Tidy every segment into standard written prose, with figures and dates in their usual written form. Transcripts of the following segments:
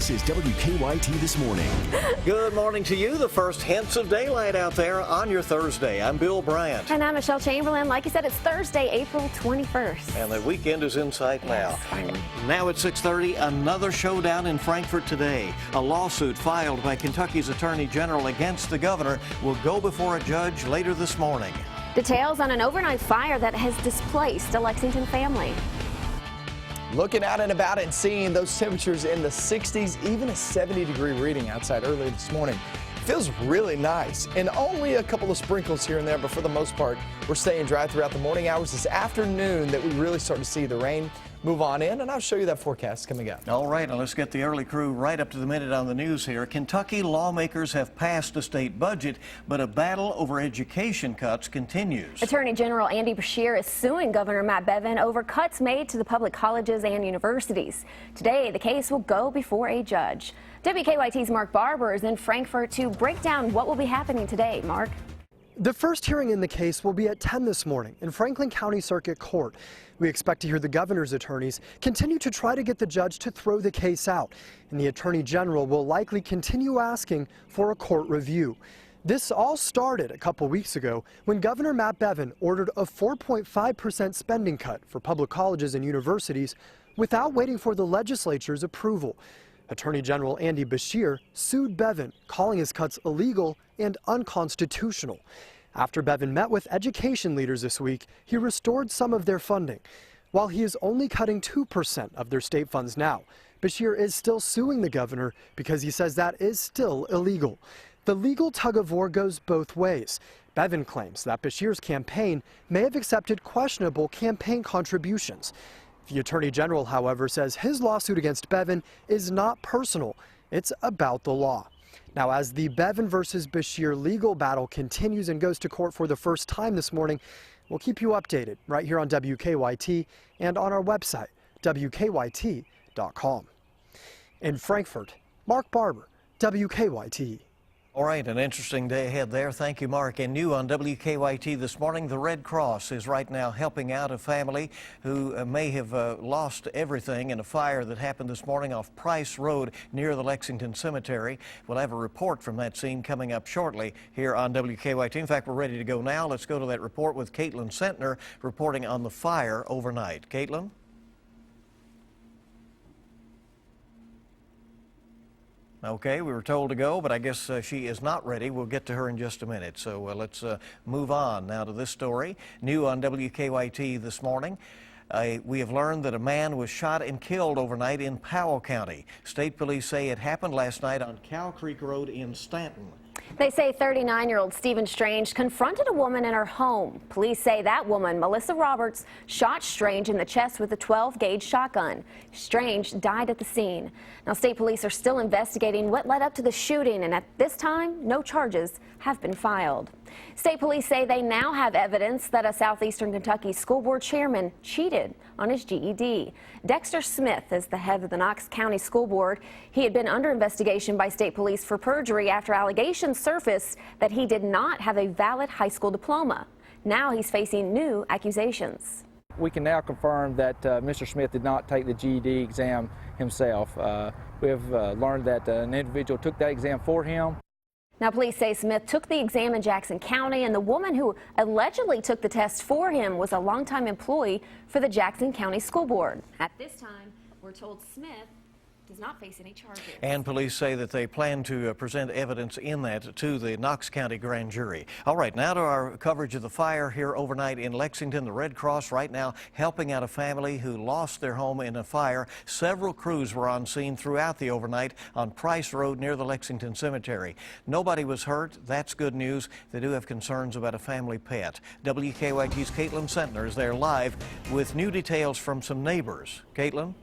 This is WKYT This Morning. Good morning to you. The first hints of daylight out there on your Thursday. I'm Bill Bryant. And I'm Michelle Chamberlain. Like you said, it's Thursday, April 21st. And the weekend is in sight now. Finally. Now at 6:30, another showdown in Frankfort today. A lawsuit filed by Kentucky's Attorney General against the governor will go before a judge later this morning. Details on an overnight fire that has displaced a Lexington family. Looking out and about and seeing those temperatures in the 60s, even a 70-degree reading outside earlier this morning. Feels really nice, and only a couple of sprinkles here and there, but for the most part, we're staying dry throughout the morning hours. This afternoon that we really start to see the rain move on in, and I'll show you that forecast coming up. All right, now let's get the early crew right up to the minute on the news here. Kentucky lawmakers have passed a state budget, but a battle over education cuts continues. Attorney General Andy Beshear is suing Governor Matt Bevin over cuts made to the public colleges and universities. Today, the case will go before a judge. WKYT's Mark Barber is in Frankfort to break down what will be happening today. Mark? The first hearing in the case will be at 10 this morning in Franklin County Circuit Court. We expect to hear the governor's attorneys continue to try to get the judge to throw the case out, and the attorney general will likely continue asking for a court review. This all started a couple weeks ago when Governor Matt Bevin ordered a 4.5% spending cut for public colleges and universities without waiting for the legislature's approval. Attorney General Andy Beshear sued Bevin, calling his cuts illegal and unconstitutional. After Bevin met with education leaders this week, he restored some of their funding. While he is only cutting 2% of their state funds now, Beshear is still suing the governor because he says that is still illegal. The legal tug-of-war goes both ways. Bevin claims that Beshear's campaign may have accepted questionable campaign contributions. The Attorney General, however, says his lawsuit against Bevin is not personal. It's about the law. Now, as the Bevin versus Beshear legal battle continues and goes to court for the first time this morning, we'll keep you updated right here on WKYT and on our website, WKYT.com. In Frankfort, Mark Barber, WKYT. All right, an interesting day ahead there. Thank you, Mark. And new on WKYT this morning, the Red Cross is right now helping out a family who may have lost everything in a fire that happened this morning off Price Road near the Lexington Cemetery. We'll have a report from that scene coming up shortly here on WKYT. In fact, we're ready to go now. Let's go to that report with Caitlin Sentner reporting on the fire overnight. Caitlin? Okay, we were told to go, but I guess she is not ready. We'll get to her in just a minute. So let's move on now to this story. New on WKYT this morning. We have learned that a man was shot and killed overnight in Powell County. State police say it happened last night on Cow Creek Road in Stanton. They say 39-year-old Stephen Strange confronted a woman in her home. Police say that woman, Melissa Roberts, shot Strange in the chest with a 12-gauge shotgun. Strange died at the scene. Now, state police are still investigating what led up to the shooting, and at this time, no charges have been filed. State police say they now have evidence that a southeastern Kentucky school board chairman cheated on his GED. Dexter Smith is the head of the Knox County School Board. He had been under investigation by state police for perjury after allegations surfaced that he did not have a valid high school diploma. Now he's facing new accusations. We can now confirm that Mr. Smith did not take the GED exam himself. We have learned that an individual took that exam for him. Now, police say Smith took the exam in Jackson County, and the woman who allegedly took the test for him was a longtime employee for the Jackson County School Board. At this time, we're told Smith does not face any charges. And police say that they plan to present evidence in that to the Knox County grand jury. All right, now to our coverage of the fire here overnight in Lexington. The Red Cross right now helping out a family who lost their home in a fire. Several crews were on scene throughout the overnight on Price Road near the Lexington Cemetery. Nobody was hurt. That's good news. They do have concerns about a family pet. WKYT's Caitlin Sentner is there live with new details from some neighbors. Caitlin?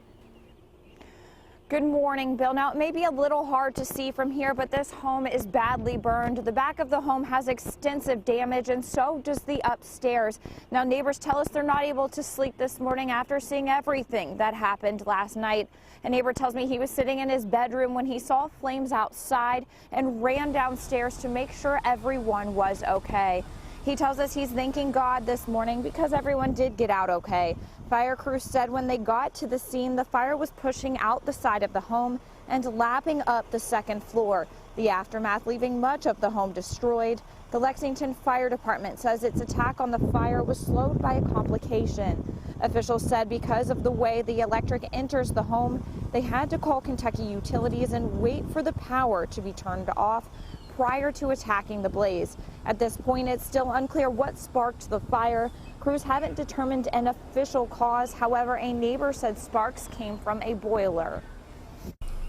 Good morning, Bill. Now, it may be a little hard to see from here, but this home is badly burned. The back of the home has extensive damage, and so does the upstairs. Now, neighbors tell us they're not able to sleep this morning after seeing everything that happened last night. A neighbor tells me he was sitting in his bedroom when he saw flames outside and ran downstairs to make sure everyone was okay. He tells us he's thanking God this morning because everyone did get out okay. Fire crews said when they got to the scene, the fire was pushing out the side of the home and lapping up the second floor. The aftermath leaving much of the home destroyed. The Lexington Fire Department says its attack on the fire was slowed by a complication. Officials said because of the way the electric enters the home, they had to call Kentucky Utilities and wait for the power to be turned off prior to attacking the blaze. At this point, it's still unclear what sparked the fire. Crews haven't determined an official cause. However, a neighbor said sparks came from a boiler.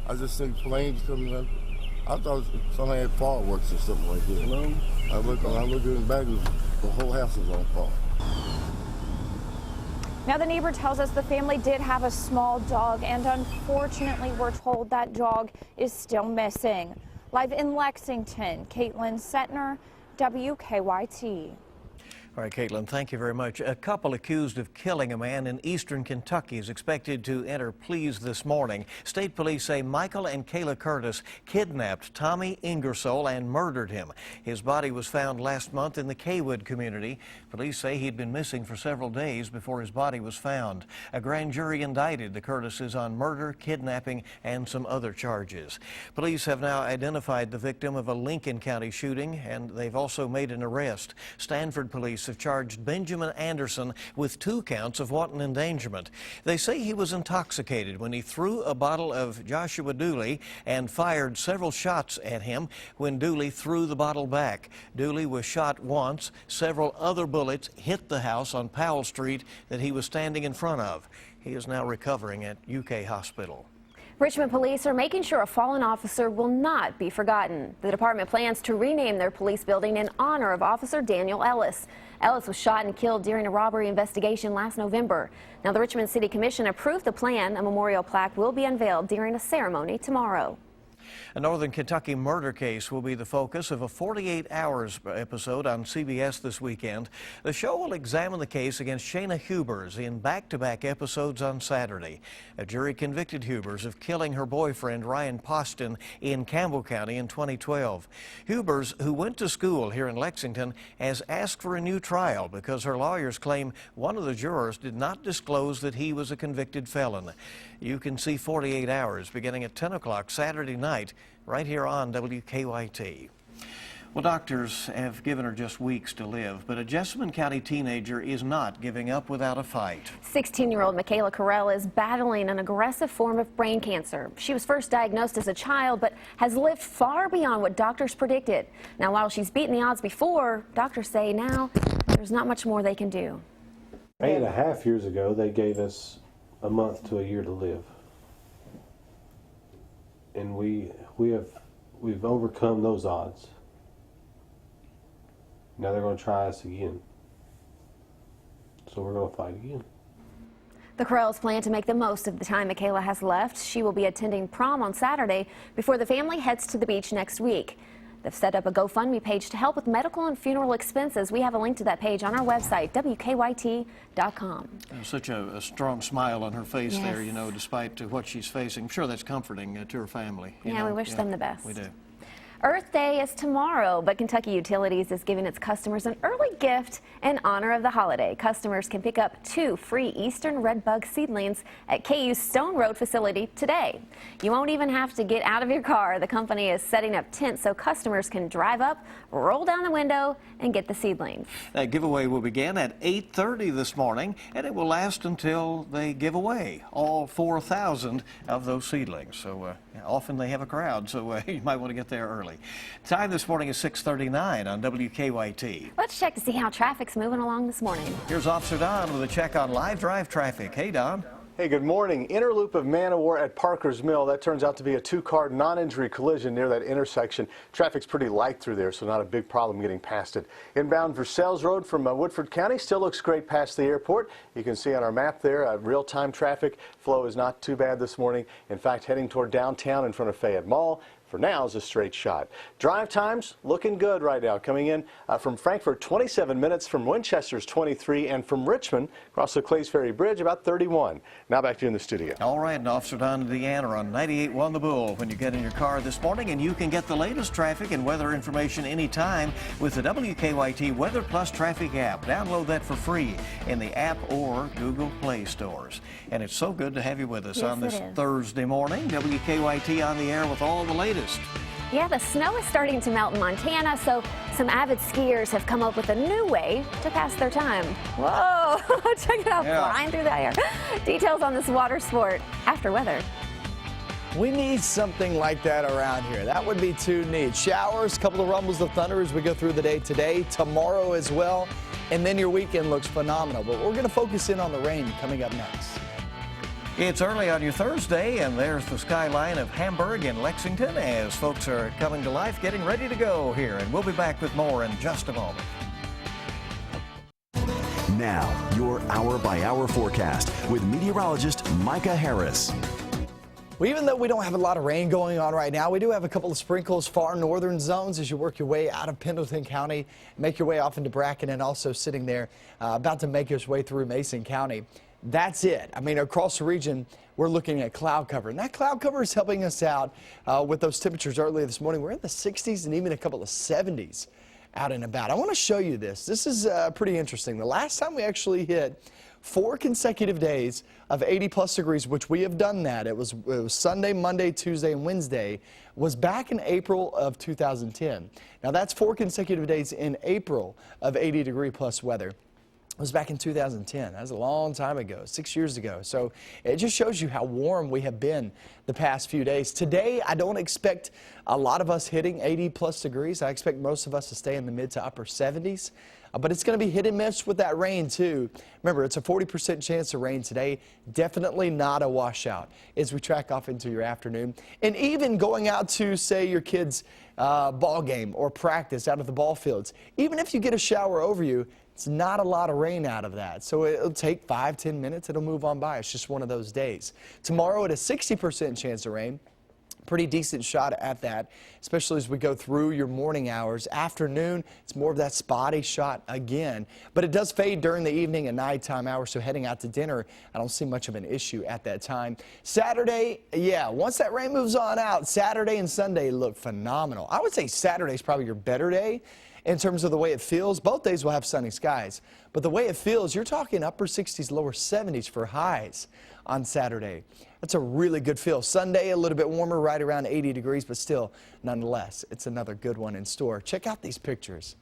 I just seen flames coming up. I thought somebody had fireworks or something like that. No. I looked in the back, the whole house was on fire. Now, the neighbor tells us the family did have a small dog, and unfortunately, we're told that dog is still missing. Live in Lexington, Caitlin Setner, WKYT. All right, Caitlin, thank you very much. A couple accused of killing a man in eastern Kentucky is expected to enter pleas this morning. State police say Michael and Kayla Curtis kidnapped Tommy Ingersoll and murdered him. His body was found last month in the Kaywood community. Police say he'd been missing for several days before his body was found. A grand jury indicted the Curtises on murder, kidnapping, and some other charges. Police have now identified the victim of a Lincoln County shooting, and they've also made an arrest. Stanford police have charged Benjamin Anderson with 2 counts of wanton endangerment. They say he was intoxicated when he threw a bottle of Joshua Dooley and fired several shots at him when Dooley threw the bottle back. Dooley was shot once. Several other bullets hit the house on Powell Street that he was standing in front of. He is now recovering at UK Hospital. Richmond police are making sure a fallen officer will not be forgotten. The department plans to rename their police building in honor of Officer Daniel Ellis. Ellis was shot and killed during a robbery investigation last November. Now, the Richmond City Commission approved the plan. A memorial plaque will be unveiled during a ceremony tomorrow. A Northern Kentucky murder case will be the focus of a 48 Hours episode on CBS this weekend. The show will examine the case against Shayna Hubers in back-to-back episodes on Saturday. A jury convicted Hubers of killing her boyfriend Ryan Poston in Campbell County in 2012. Hubers, who went to school here in Lexington, has asked for a new trial because her lawyers claim one of the jurors did not disclose that he was a convicted felon. You can see 48 Hours beginning at 10 o'clock Saturday night right here on WKYT. Well, doctors have given her just weeks to live, but a Jessamine County teenager is not giving up without a fight. 16-year-old Michaela Carell is battling an aggressive form of brain cancer. She was first diagnosed as a child, but has lived far beyond what doctors predicted. Now, while she's beaten the odds before, doctors say now there's not much more they can do. 8.5 years ago, they gave us a month to a year to live. And we've overcome those odds. Now they're going to try us again. So we're going to fight again. The Carells plan to make the most of the time Michaela has left. She will be attending prom on Saturday before the family heads to the beach next week. They've set up a GoFundMe page to help with medical and funeral expenses. We have a link to that page on our website, WKYT.com. Such a strong smile on her face Yes. there, you know, despite what she's facing. I'm sure that's comforting to her family. Yeah, we wish them the best. We do. Earth Day is tomorrow, but Kentucky Utilities is giving its customers an early gift in honor of the holiday. Customers can pick up 2 free eastern redbug seedlings at KU's Stone Road facility today. You won't even have to get out of your car. The company is setting up tents so customers can drive up, roll down the window, and get the seedlings. That giveaway will begin at 8:30 this morning, and it will last until they give away all 4,000 of those seedlings. So often they have a crowd, so you might want to get there early. Time this morning is 6:39 on WKYT. Let's check to see how traffic's moving along this morning. Here's Officer Don with a check on live drive traffic. Hey, Don. Hey, good morning. Inner loop of Man-O-War at Parker's Mill. That turns out to be a 2-car non-injury collision near that intersection. Traffic's pretty light through there, so not a big problem getting past it. Inbound Versailles Road from Woodford County still looks great past the airport. You can see on our map there, real-time traffic flow is not too bad this morning. In fact, heading toward downtown in front of Fayette Mall. for now is a straight shot. Drive times looking good right now. Coming in from Frankfort, 27 minutes, from Winchester's 23, and from Richmond across the Clays Ferry Bridge about 31. Now back to you in the studio. All right, and Officer Don Deanna on 98.1 The Bull when you get in your car this morning, and you can get the latest traffic and weather information anytime with the WKYT Weather Plus Traffic app. Download that for free in the app or Google Play stores. And it's so good to have you with us on this Thursday morning. WKYT on the air with all the latest. Yeah, the snow is starting to melt in Montana, so some avid skiers have come up with a new way to pass their time. Whoa, check it out, flying through the air. Details on this water sport after weather. We need something like that around here. That would be too neat. Showers, couple of rumbles of thunder as we go through the day today, tomorrow as well, and then your weekend looks phenomenal. But we're going to focus in on the rain coming up next. It's early on your Thursday, and there's the skyline of Hamburg and Lexington as folks are coming to life, getting ready to go here. And we'll be back with more in just a moment. Now, your hour-by-hour forecast with meteorologist Micah Harris. Well, even though we don't have a lot of rain going on right now, we do have a couple of sprinkles far northern zones as you work your way out of Pendleton County, make your way off into Bracken, and also sitting there about to make your way through Mason County. That's it. I mean, across the region, we're looking at cloud cover, and that cloud cover is helping us out with those temperatures earlier this morning. We're in the 60s and even a couple of 70s out and about. I want to show you this. This is pretty interesting. The last time we actually hit 4 consecutive days of 80-plus degrees, which we have done that. It was Sunday, Monday, Tuesday, and Wednesday, was back in April of 2010. Now, that's 4 consecutive days in April of 80-degree-plus weather. It was back in 2010. That was a long time ago, 6 years ago. So it just shows you how warm we have been the past few days. Today, I don't expect a lot of us hitting 80-plus degrees. I expect most of us to stay in the mid to upper 70s. But it's going to be hit and miss with that rain, too. Remember, it's a 40% chance of rain today. Definitely not a washout as we track off into your afternoon. And even going out to, say, your kids' ball game or practice out of the ball fields, even if you get a shower over you, it's not a lot of rain out of that. So it'll take 5-10 minutes. It'll move on by. It's just one of those days. Tomorrow, at a 60% chance of rain. Pretty decent shot at that, especially as we go through your morning hours. Afternoon, it's more of that spotty shot again. But it does fade during the evening and nighttime hours, so heading out to dinner, I don't see much of an issue at that time. Saturday, yeah, once that rain moves on out, Saturday and Sunday look phenomenal. I would say Saturday's probably your better day in terms of the way it feels. Both days will have sunny skies, but the way it feels, you're talking upper 60s, lower 70s for highs on Saturday. That's a really good feel. Sunday, a little bit warmer, right around 80 degrees, but still, nonetheless, it's another good one in store. Check out these pictures.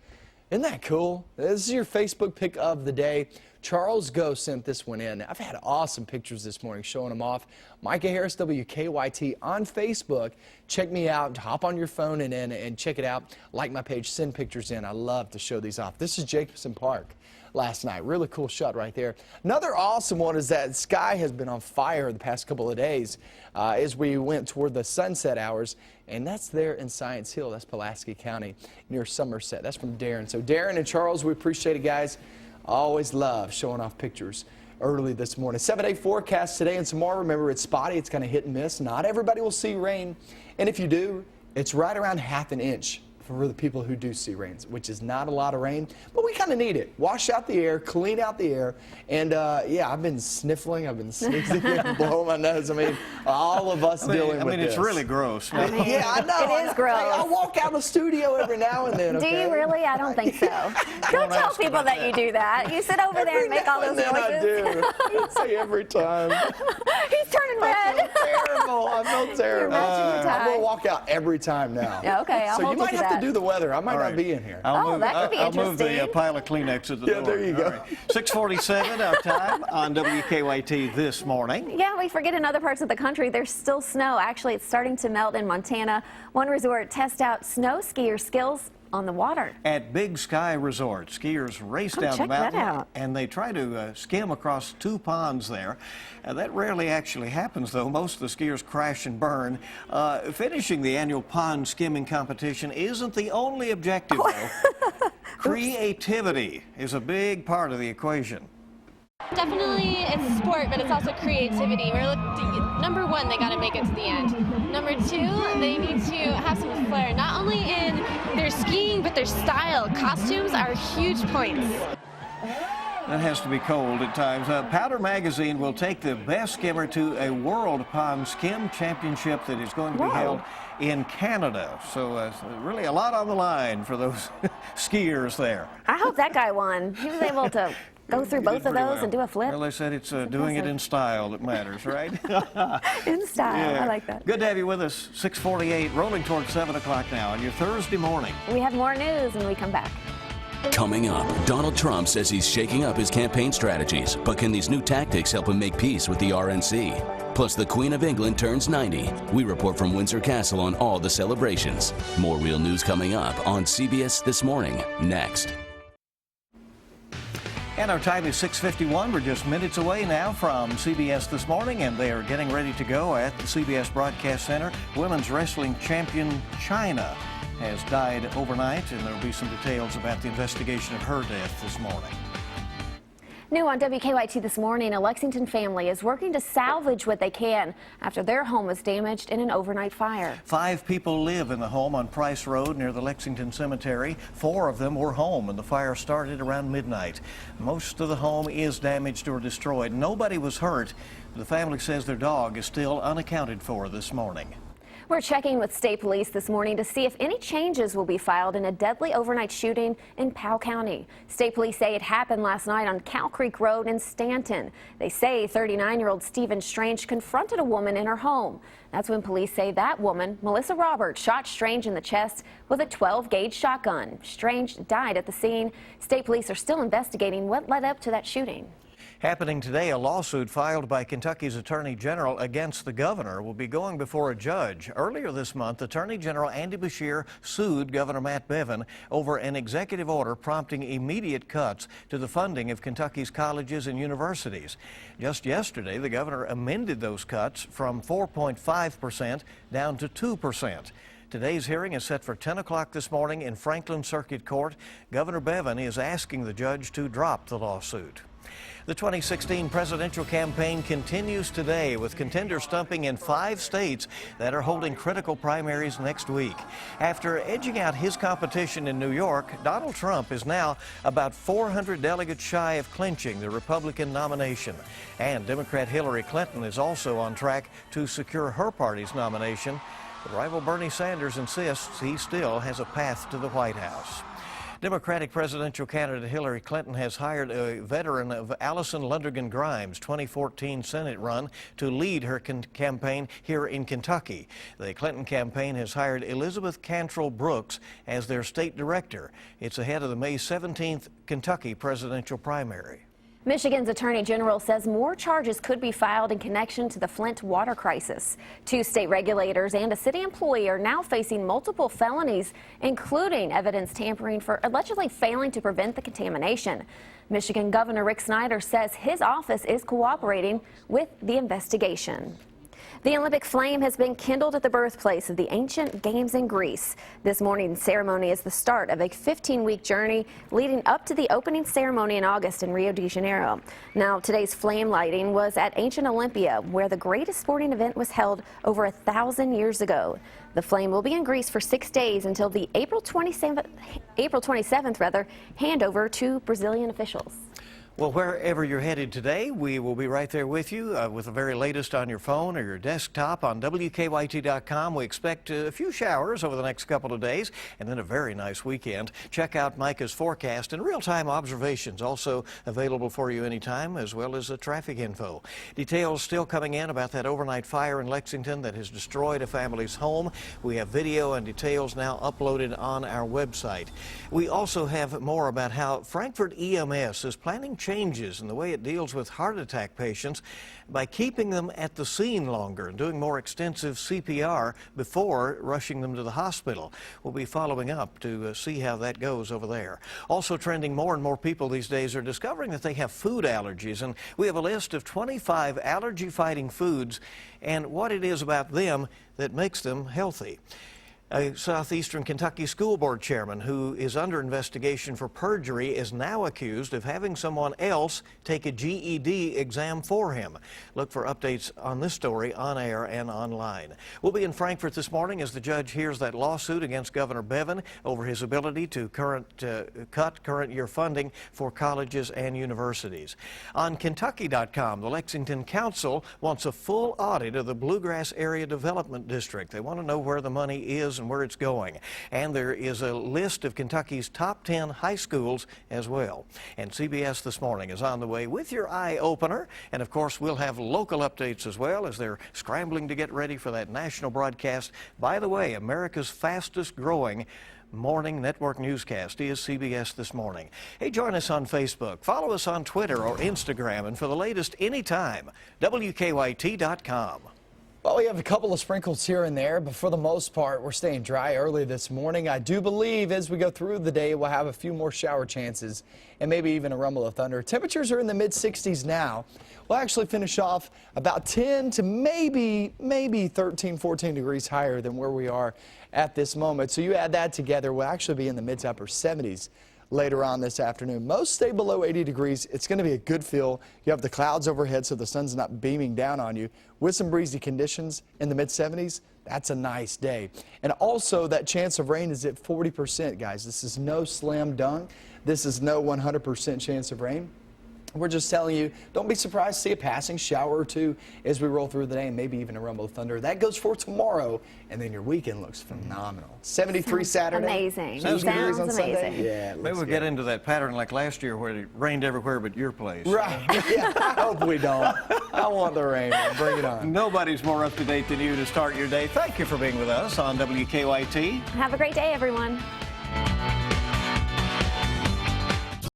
Isn't that cool? This is your Facebook pick of the day. Charles Go sent this one in. I've had awesome pictures this morning showing them off. Micah Harris, WKYT on Facebook. Check me out. Hop on your phone and check it out. Like my page, send pictures in. I love to show these off. This is Jacobson Park last night. Really cool shot right there. Another awesome one is that sky has been on fire the past couple of days as we went toward the sunset hours, and that's there in Science Hill. That's Pulaski County near Somerset. That's from Darren. So Darren and Charles, we appreciate it, guys. Always love showing off pictures early this morning. 7-day forecast today and tomorrow. Remember, it's spotty. It's kind of hit and miss. Not everybody will see rain, and if you do, it's right around ½ an inch for the people who do see rains, which is not a lot of rain, but we kind of need it. Wash out the air, clean out the air, and yeah, I've been sniffling, I've been sneezing, blowing my nose. I mean, all of us dealing with this. It's really gross. I mean, yeah, I know. It is gross. I walk out of the studio every now and then. Okay? Do you really? I don't think so. Don't tell people that you do that. You sit over there and make all those noises. I do. I say every time. He's turning red. I feel terrible. I feel terrible. You're matching your tie. I'm going to walk out every time now. Okay, I'll so hold you might to have that. to do the weather. I might not be in here. I'll that could be I'll move the interesting. pile of Kleenex at the door. Yeah, there you go. Right. 6:47 our time on WKYT this morning. Yeah, we forget in other parts of the country there's still snow. Actually, it's starting to melt in Montana. One resort tests out snow skier skills on the water. At Big Sky Resort, skiers race down the check that mountain out. and they try to skim across 2 ponds there. That rarely actually happens, though. Most of the skiers crash and burn. Finishing the annual pond skimming competition isn't the only objective, though. Creativity is a big part of the equation. Definitely it's a sport, but it's also creativity. Number one, they got to make it to the end. Number two, they need to have some flair, not only in their skiing, but their style. Costumes are huge points. That has to be cold at times. Powder Magazine will take the best skimmer to a World Pond Skim Championship that is going to be held in Canada. So really a lot on the line for those skiers there. I hope that guy won. He was able to go through both of those and do a flip. Well, they said it's doing it in style that matters, right? In style, Yeah. I like that. Good to have you with us. 6:48, rolling towards 7 o'clock now on your Thursday morning. We have more news when we come back. Coming up, Donald Trump says he's shaking up his campaign strategies, but can these new tactics help him make peace with the RNC? Plus, the Queen of England turns 90. We report from Windsor Castle on all the celebrations. More real news coming up on CBS This Morning, next. And our time is 6:51. We're just minutes away now from CBS This Morning, and they are getting ready to go at the CBS Broadcast Center. Women's wrestling champion China has died overnight, and there will be some details about the investigation of her death this morning. New on WKYT this morning, a Lexington family is working to salvage what they can after their home was damaged in an overnight fire. 5 people live in the home on Price Road near the Lexington Cemetery. 4 of them were home, and the fire started around midnight. Most of the home is damaged or destroyed. Nobody was hurt. The family says their dog is still unaccounted for this morning. We're checking with state police this morning to see if any changes will be filed in a deadly overnight shooting in Powell County. State police say it happened last night on Cow Creek Road in Stanton. They say 39-year-old Stephen Strange confronted a woman in her home. That's when police say that woman, Melissa Roberts, shot Strange in the chest with a 12-gauge shotgun. Strange died at the scene. State police are still investigating what led up to that shooting. Happening today, a lawsuit filed by Kentucky's Attorney General against the governor will be going before a judge. Earlier this month, Attorney General Andy Beshear sued Governor Matt Bevin over an executive order prompting immediate cuts to the funding of Kentucky's colleges and universities. Just yesterday, the governor amended those cuts from 4.5% down to 2%. Today's hearing is set for 10 o'clock this morning in Franklin Circuit Court. Governor Bevin is asking the judge to drop the lawsuit. The 2016 presidential campaign continues today with contenders stumping in 5 states that are holding critical primaries next week. After edging out his competition in New York, Donald Trump is now about 400 delegates shy of clinching the Republican nomination. And Democrat Hillary Clinton is also on track to secure her party's nomination. But rival Bernie Sanders insists he still has a path to the White House. Democratic presidential candidate Hillary Clinton has hired a veteran of Allison Lundergan Grimes' 2014 Senate run to lead her campaign here in Kentucky. The Clinton campaign has hired Elizabeth Cantrell Brooks as their state director. It's ahead of the May 17th Kentucky presidential primary. Michigan's Attorney General says more charges could be filed in connection to the Flint water crisis. 2 state regulators and a city employee are now facing multiple felonies, including evidence tampering for allegedly failing to prevent the contamination. Michigan Governor Rick Snyder says his office is cooperating with the investigation. The Olympic flame has been kindled at the birthplace of the ancient games in Greece. This morning's ceremony is the start of a 15-week journey leading up to the opening ceremony in August in Rio de Janeiro. Now, today's flame lighting was at ancient Olympia, where the greatest sporting event was held over 1,000 years ago. The flame will be in Greece for 6 days until the April 27th handover to Brazilian officials. Well, wherever you're headed today, we will be right there with you with the very latest on your phone or your desktop on WKYT.com. We expect a few showers over the next couple of days and then a very nice weekend. Check out Micah's forecast and real-time observations also available for you anytime, as well as traffic info. Details still coming in about that overnight fire in Lexington that has destroyed a family's home. We have video and details now uploaded on our website. We also have more about how Frankfort EMS is planning changes in the way it deals with heart attack patients by keeping them at the scene longer and doing more extensive CPR before rushing them to the hospital. We'll be following up to see how that goes over there. Also trending, more and more people these days are discovering that they have food allergies, and we have a list of 25 allergy-fighting foods and what it is about them that makes them healthy. A southeastern Kentucky school board chairman who is under investigation for perjury is now accused of having someone else take a GED exam for him. Look for updates on this story on air and online. We'll be in Frankfort this morning as the judge hears that lawsuit against Governor Bevin over his ability to cut current year funding for colleges and universities. On Kentucky.com, the Lexington Council wants a full audit of the Bluegrass Area Development District. They want to know where the money is and where it's going. And there is a list of Kentucky's top 10 high schools as well. And CBS This Morning is on the way with your eye opener. And of course, we'll have local updates as well as they're scrambling to get ready for that national broadcast. By the way, America's fastest growing morning network newscast is CBS This Morning. Hey, join us on Facebook, follow us on Twitter or Instagram, and for the latest anytime, WKYT.com. Well, we have a couple of sprinkles here and there, but for the most part, we're staying dry early this morning. I do believe as we go through the day, we'll have a few more shower chances and maybe even a rumble of thunder. Temperatures are in the mid-60s now. We'll actually finish off about 10 to maybe 13, 14 degrees higher than where we are at this moment. So you add that together, we'll actually be in the mid to upper 70s. Later on this afternoon. Most stay below 80 degrees. It's going to be a good feel. You have the clouds overhead so the sun's not beaming down on you. With some breezy conditions in the mid-70s, that's a nice day. And also that chance of rain is at 40%, guys. This is no slam dunk. This is no 100% chance of rain. We're just telling you, don't be surprised to see a passing shower or two as we roll through the day and maybe even a rumble of thunder. That goes for tomorrow, and then your weekend looks phenomenal. 73 Saturday. Amazing. Sounds amazing. Sunday. Yeah, Maybe we'll get into that pattern like last year where it rained everywhere but your place. Right. Yeah, I hope we don't. I want the rain. Bring it on. Nobody's more up to date than you to start your day. Thank you for being with us on WKYT. Have a great day, everyone.